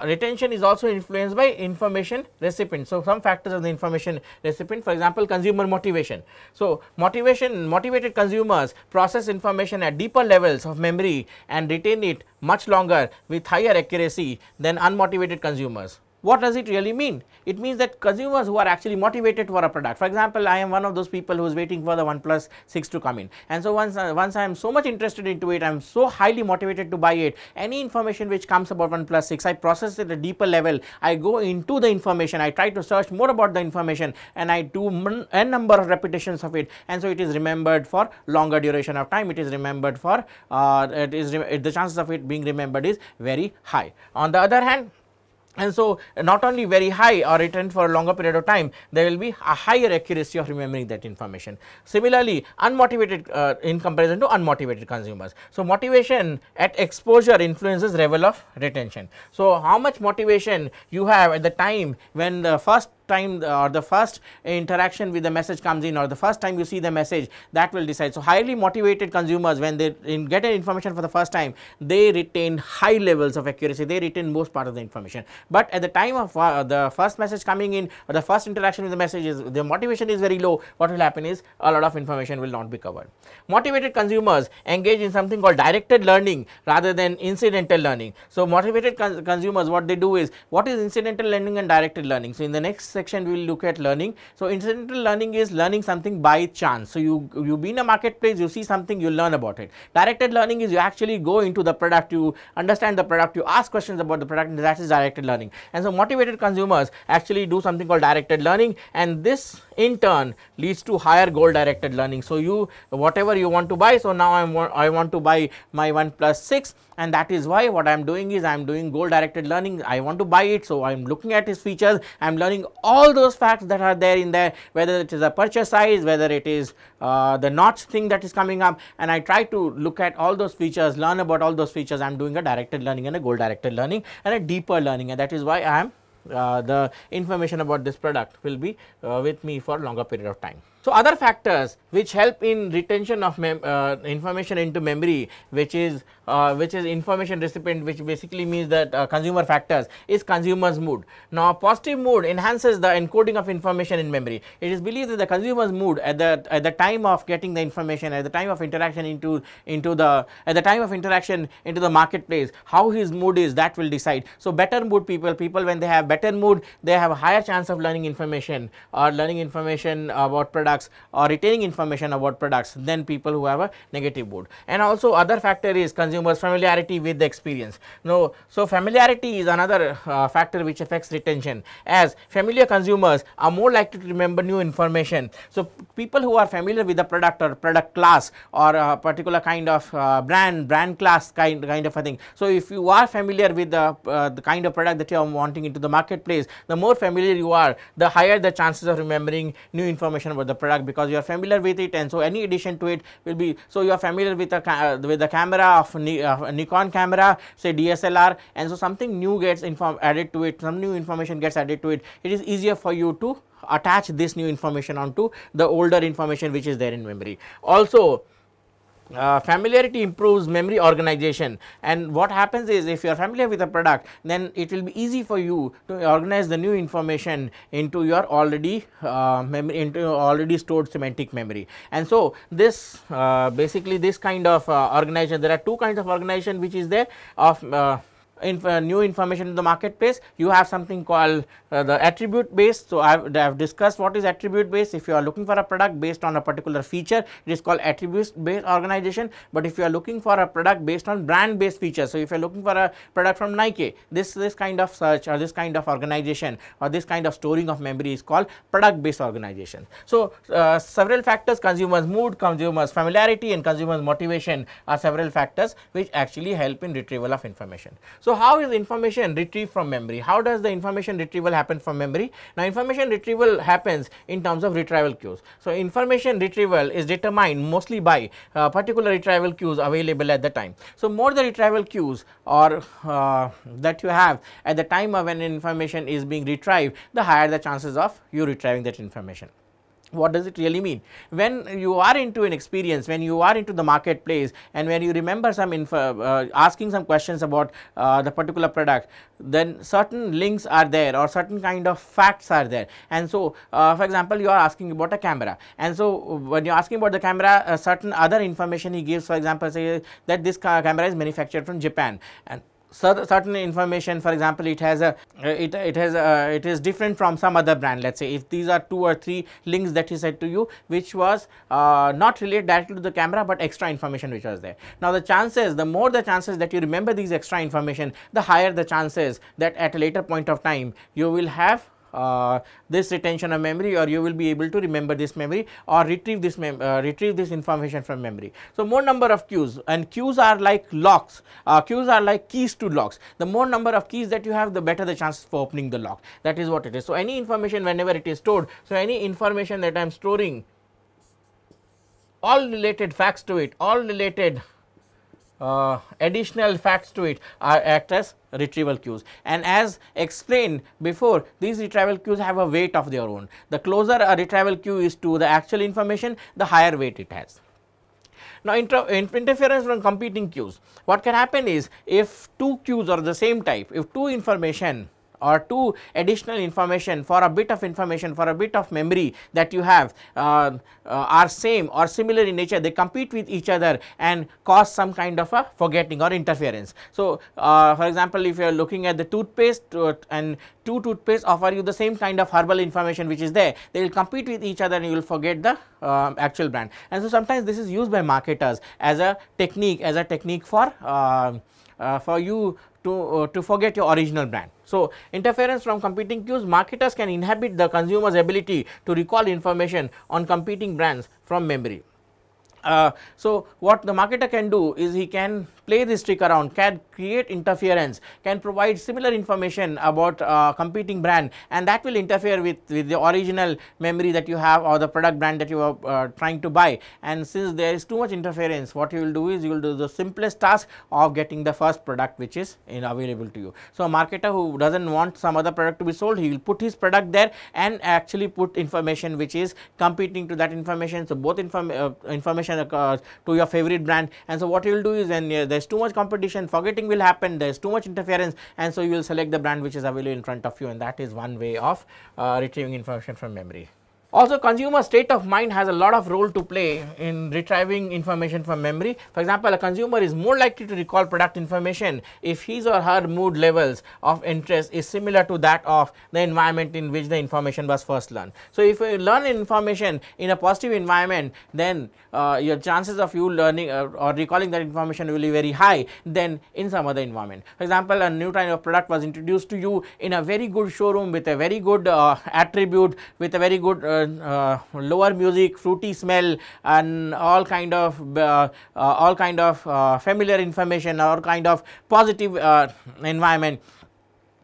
retention is also influenced by information recipient. So, some factors of the information recipient, for example, consumer motivation. So, motivated consumers process information at deeper levels of memory and retain it much longer with higher accuracy than unmotivated consumers. what does it really mean? It means that consumers who are actually motivated for a product. For example, I am one of those people who is waiting for the OnePlus 6 to come in, and so once I am so much interested into it, I am so highly motivated to buy it. Any information which comes about OnePlus 6, I process it at a deeper level. I go into the information, I try to search more about the information, and I do n number of repetitions of it, and so it is remembered for longer duration of time. It is remembered for the chances of it being remembered is very high. On the other hand, and so not only very high or retained for a longer period of time, there will be a higher accuracy of remembering that information. Similarly, unmotivated in comparison to unmotivated consumers. So, motivation at exposure influences level of retention. So, how much motivation you have at the time when the first time or the first interaction with the message comes in, or the first time you see the message, that will decide. So, highly motivated consumers, when they get an information for the first time, they retain high levels of accuracy, they retain most part of the information. But at the time of the first message coming in, or the first interaction with the message, is the motivation is very low, what will happen is a lot of information will not be covered. Motivated consumers engage in something called directed learning rather than incidental learning. So, motivated consumers, what they do is, what is incidental learning and directed learning? So, in the next section we will look at learning. So, incidental learning is learning something by chance. So, you be in a marketplace, you see something, you learn about it. Directed learning is you actually go into the product, you understand the product, you ask questions about the product, and that is directed learning. And so, motivated consumers actually do something called directed learning, and this in turn leads to higher goal directed learning. So, you whatever you want to buy, so now I want to buy my OnePlus 6, and that is why what I am doing is I am doing goal directed learning. I want to buy it, so I am looking at its features, I am learning all those facts that are there in there, whether it is a purchase size, whether it is the notch thing that is coming up, and I try to look at all those features, learn about all those features. I am doing a directed learning and a goal directed learning and a deeper learning, and that is why I am the information about this product will be with me for longer period of time. So, other factors which help in retention of information into memory, which is information recipient, which basically means that consumer factors, is consumer's mood. Now, positive mood enhances the encoding of information in memory. It is believed that the consumer's mood at the time of getting the information, at the time of interaction into the marketplace, how his mood is, that will decide. So, better mood people when they have better mood, they have a higher chance of learning information or learning information about products or retaining information about products than people who have a negative mood. And also other factor is consumers' familiarity with the experience. Now, so familiarity is another factor which affects retention, as familiar consumers are more likely to remember new information. So, people who are familiar with the product or product class or a particular kind of brand class kind of a thing. So, if you are familiar with the kind of product that you are wanting into the marketplace, the more familiar you are, the higher the chances of remembering new information about the product, because you are familiar with it, and so any addition to it will be. So, you are familiar with the camera of Nikon camera, say DSLR, and so something new gets added to it, some new information gets added to it. It is easier for you to attach this new information onto the older information which is there in memory. Also, familiarity improves memory organization, and what happens is, if you are familiar with a product, then it will be easy for you to organize the new information into your already stored semantic memory. And so, this basically this kind of organization, there are two kinds of organization which is there of new information in the marketplace. You have something called the attribute based. So, I have discussed what is attribute based. If you are looking for a product based on a particular feature, it is called attribute based organization. But if you are looking for a product based on brand based features, so if you are looking for a product from Nike, this kind of search or this kind of organization or this kind of storing of memory is called product based organization. So, several factors, consumers mood, consumers familiarity, and consumers motivation are several factors which actually help in retrieval of information. So, how is information retrieved from memory? How does the information retrieval happen from memory? Now, information retrieval happens in terms of retrieval queues. So, information retrieval is determined mostly by particular retrieval queues available at the time. So, more the retrieval queues or that you have at the time of when information is being retrieved, the higher the chances of you retrieving that information. What does it really mean? When you are into an experience, when you are into the marketplace, and when you remember some asking some questions about the particular product, then certain links are there or certain kind of facts are there. And so, for example, you are asking about a camera, and so when you are asking about the camera, certain other information he gives, for example, say that this camera is manufactured from Japan, and certain information, for example, it has a it is different from some other brand. Let us say if these are 2 or 3 links that he said to you, which was not related directly to the camera, but extra information which was there. Now, the chances, the more the chances that you remember these extra information, the higher the chances that at a later point of time you will have this retention of memory, or you will be able to remember this memory or retrieve this information from memory. So, more number of cues, and cues are like locks, cues are like keys to locks. The more number of keys that you have, the better the chances for opening the lock. That is what it is. So, any information whenever it is stored, so any information that I am storing, all related facts to it, all related additional facts to it are act as retrieval queues. And as explained before, these retrieval queues have a weight of their own. The closer a retrieval queue is to the actual information, the higher weight it has. Now, interference from competing queues. What can happen is, if 2 queues are the same type, if 2 information or 2 additional information for a bit of information, for a bit of memory that you have are same or similar in nature, they compete with each other and cause some kind of a forgetting or interference. So, for example, if you are looking at the toothpaste and 2 toothpaste offer you the same kind of herbal information which is there, they will compete with each other and you will forget the actual brand. And so, sometimes this is used by marketers as a technique for you to forget your original brand. So, interference from competing queues, marketers can inhibit the consumer's ability to recall information on competing brands from memory. So, what the marketer can do is he can play this trick around, can create interference, can provide similar information about competing brand, and that will interfere with the original memory that you have or the product brand that you are trying to buy. And since there is too much interference, what you will do is you will do the simplest task of getting the first product which is available to you. So, a marketer who does not want some other product to be sold, he will put his product there and actually put information which is competing to that information. So, both information to your favorite brand, and so what you will do is, when there is too much competition, forgetting will happen, there is too much interference, and so you will select the brand which is available in front of you, and that is one way of retrieving information from memory. Also, consumer state of mind has a lot of role to play in retrieving information from memory. For example, a consumer is more likely to recall product information if his or her mood levels of interest is similar to that of the environment in which the information was first learned. So, if you learn information in a positive environment, then your chances of you learning or recalling that information will be very high than in some other environment. For example, a new kind of product was introduced to you in a very good showroom with a very good attribute, with a very good lower music, fruity smell, and all kind of familiar information, all kind of positive environment.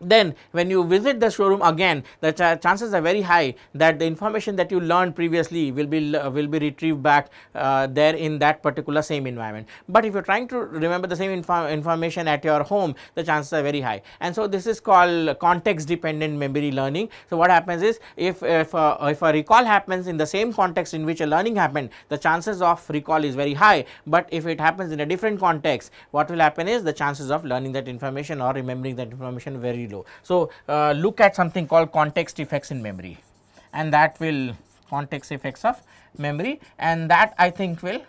Then when you visit the showroom again, the chances are very high that the information that you learned previously will be retrieved back there in that particular same environment. But if you are trying to remember the same information at your home, the chances are very high, and so this is called context dependent memory learning. So, what happens is, if a recall happens in the same context in which a learning happened, the chances of recall is very high, but if it happens in a different context, what will happen is the chances of learning that information or remembering that information very low. So, look at something called context effects in memory, and that will context effects of memory, and that I think will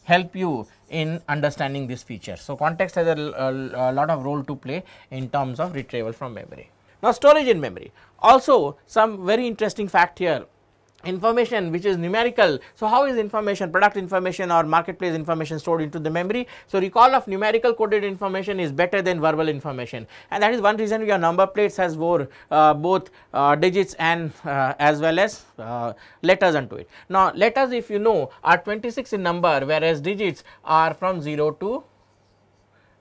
help you in understanding this feature. So, context has a lot of role to play in terms of retrieval from memory. Now, storage in memory, also some very interesting fact here. Information which is numerical. So, how is information, product information or marketplace information stored into the memory? So, recall of numerical coded information is better than verbal information, and that is one reason your number plates has both digits and as well as letters onto it. Now, letters, if you know, are 26 in number, whereas digits are from 0 to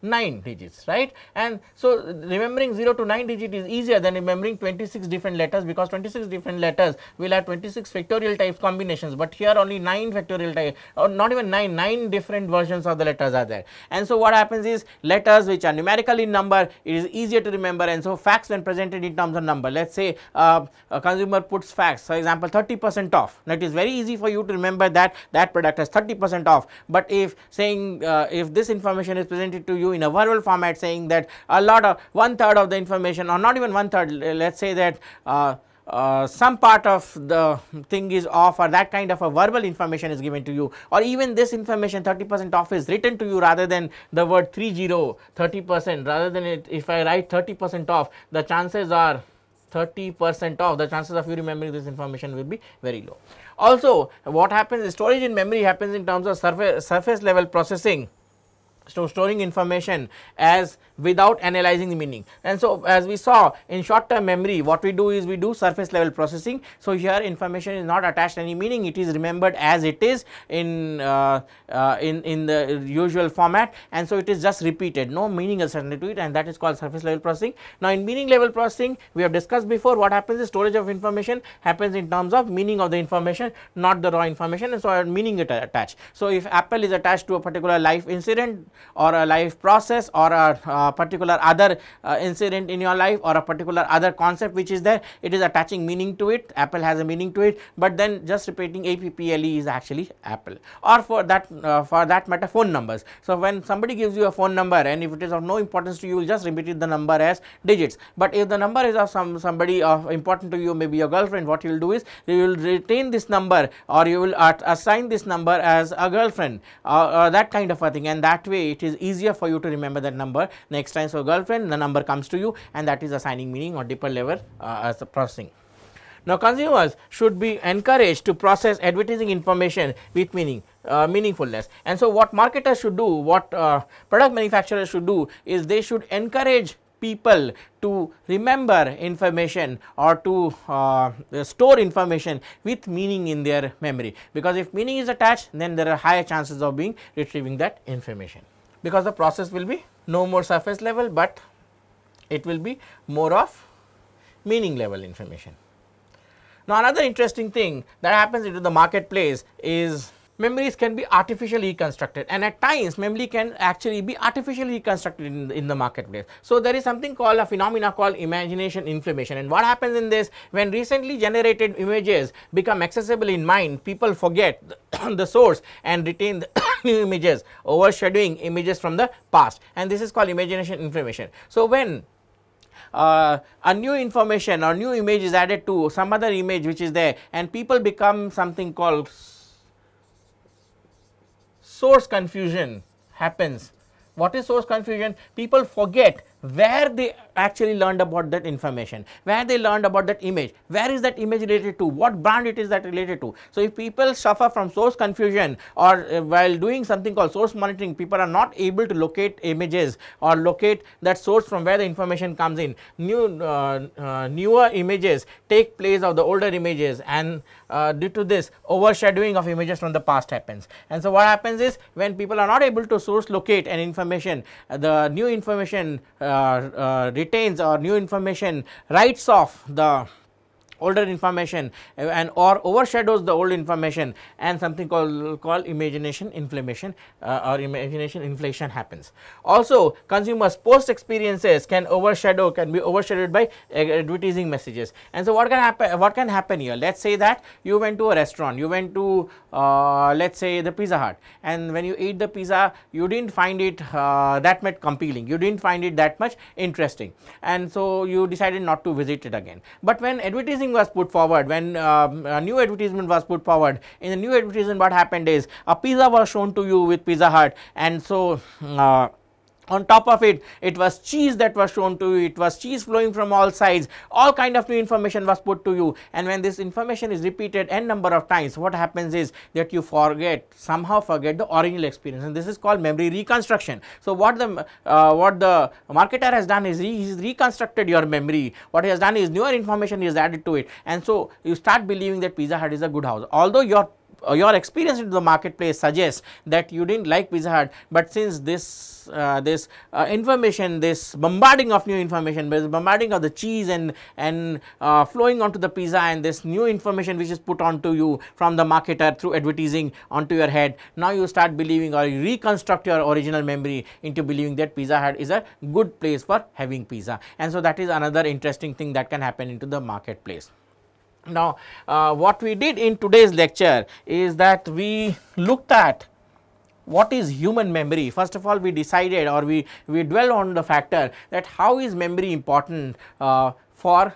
9 digits, right? And so, remembering 0 to 9 digit is easier than remembering 26 different letters, because 26 different letters will have 26 factorial types combinations, but here only 9 factorial type, or not even 9 different versions of the letters are there. And so, what happens is, letters which are numerical in number, it is easier to remember, and so facts when presented in terms of number. Let us say a consumer puts facts, for example 30% off. Now, it is very easy for you to remember that product has 30% off, but if saying if this information is presented to you in a verbal format, saying that a lot of 1/3 of the information, or not even 1/3, let us say that some part of the thing is off, or that kind of a verbal information is given to you, or even this information 30% off is written to you rather than the word 30% rather than it, if I write 30% off, the chances are 30% off, the chances of you remembering this information will be very low. Also, what happens is storage in memory happens in terms of surface level processing. So, storing information as without analyzing the meaning, and so as we saw in short term memory, what we do is we do surface level processing. So, here information is not attached any meaning, it is remembered as it is in the usual format, and so it is just repeated, no meaning assigned to it, and that is called surface level processing. Now, in meaning level processing, we have discussed before, what happens is storage of information happens in terms of meaning of the information, not the raw information, and so meaning is attached. So, if apple is attached to a particular life incident or a life process or a particular other incident in your life or a particular other concept which is there, it is attaching meaning to it, apple has a meaning to it, but then just repeating apple is actually apple, or for that matter phone numbers. So, when somebody gives you a phone number and if it is of no importance to you, you will just repeat the number as digits, but if the number is of somebody of important to you, maybe your girlfriend, what you will do is you will retain this number, or you will assign this number as a girlfriend, that kind of a thing, and that way it is easier for you to remember that number next time. So, girlfriend, the number comes to you, and that is assigning meaning or deeper level as the processing. Now, consumers should be encouraged to process advertising information with meaningfulness, and so what marketers should do, what product manufacturers should do is they should encourage people to remember information or to store information with meaning in their memory, because if meaning is attached, then there are higher chances of retrieving that information, because the process will be no more surface level, but it will be more of meaning level information. Now, another interesting thing that happens into the marketplace is memories can be artificially reconstructed, and at times memory can actually be artificially reconstructed in the marketplace. So, there is something called a phenomena called imagination inflammation, and what happens in this, when recently generated images become accessible in mind, people forget the source and retain the new images, overshadowing images from the past, and this is called imagination inflammation. So, when a new information or new image is added to some other image which is there, and people become something called source confusion happens. What is source confusion? People forget where they actually learned about that information, where they learned about that image, where is that image related to, what brand it is that related to. So, if people suffer from source confusion, or while doing something called source monitoring, people are not able to locate images or locate that source from where the information comes in, newer images take place of the older images, and due to this overshadowing of images from the past happens. And so, what happens is, when people are not able to source locate an information, the new information retains, or new information writes off the older information and or overshadows the old information, and something called imagination inflammation or imagination inflation happens. Also, consumers post experiences can be overshadowed by advertising messages. And so, what can happen here? Let us say that you went to a restaurant, you went to let us say the Pizza Hut, and when you eat the pizza, you did not find it that much compelling, you did not find it that much interesting, and so you decided not to visit it again. But when advertising was put forward, when a new advertisement was put forward, in the new advertisement what happened is a pizza was shown to you with Pizza Hut, and so on top of it, it was cheese that was shown to you, it was cheese flowing from all sides, all kind of new information was put to you, and when this information is repeated n number of times, what happens is that you somehow forget the original experience, and this is called memory reconstruction. So, what the marketer has done is he has reconstructed your memory. What he has done is newer information is added to it, and so you start believing that Pizza Hut is a good house, although your experience into the marketplace suggests that you did not like Pizza Hut, but since this information, this bombarding of new information, this bombarding of the cheese and flowing onto the pizza, and this new information which is put onto you from the marketer through advertising onto your head, now you start believing, or you reconstruct your original memory into believing that Pizza Hut is a good place for having pizza. And so, that is another interesting thing that can happen into the marketplace. Now, what we did in today's lecture is that we looked at what is human memory. First of all, we decided, or we dwell on the factor that how is memory important for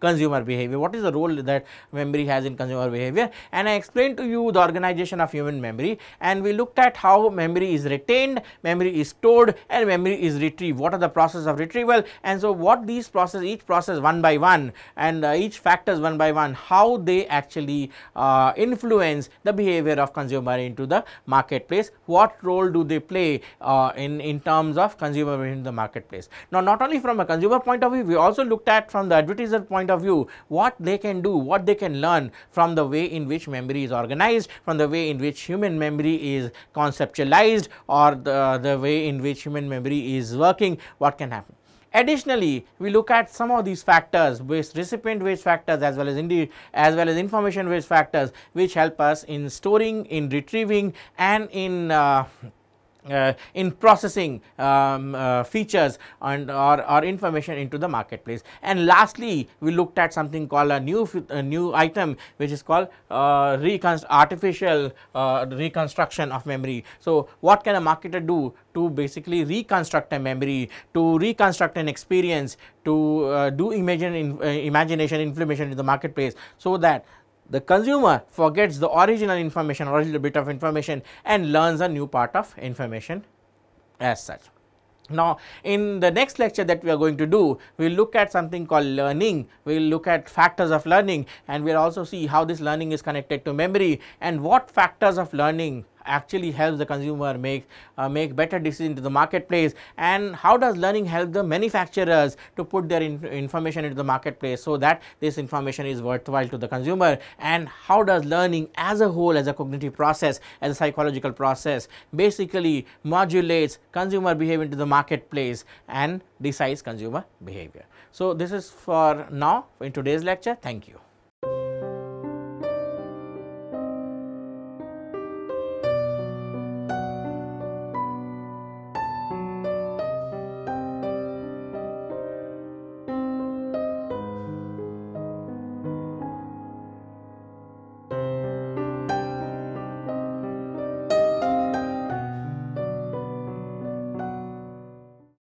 consumer behavior. What is the role that memory has in consumer behavior? And I explained to you the organization of human memory, and we looked at how memory is retained, memory is stored, and memory is retrieved. What are the process of retrieval? And so what these process, each process one by one, and each factors one by one, how they actually influence the behavior of consumer into the marketplace. What role do they play in terms of consumer in the marketplace? Now, not only from a consumer point of view, we also looked at from the advertiser point of view what they can do, what they can learn from the way in which memory is organized, from the way in which human memory is conceptualized, or the way in which human memory is working, what can happen. Additionally, we look at some of these factors, recipient based factors as well as information based factors, which help us in storing, in retrieving, and in processing features and or information into the marketplace. And lastly, we looked at something called a new item, which is called artificial reconstruction of memory. So, what can a marketer do to basically reconstruct a memory, to reconstruct an experience, to do imagination information in the marketplace, so that the consumer forgets the original information, original bit of information, and learns a new part of information as such. Now, in the next lecture that we are going to do, we will look at something called learning. We will look at factors of learning, and we will also see how this learning is connected to memory, and what factors of learning actually helps the consumer make better decisions to the marketplace, and how does learning help the manufacturers to put their information into the marketplace, so that this information is worthwhile to the consumer, and how does learning as a whole, as a cognitive process, as a psychological process, basically modulates consumer behavior into the marketplace and decides consumer behavior. So, this is for now in today's lecture. Thank you.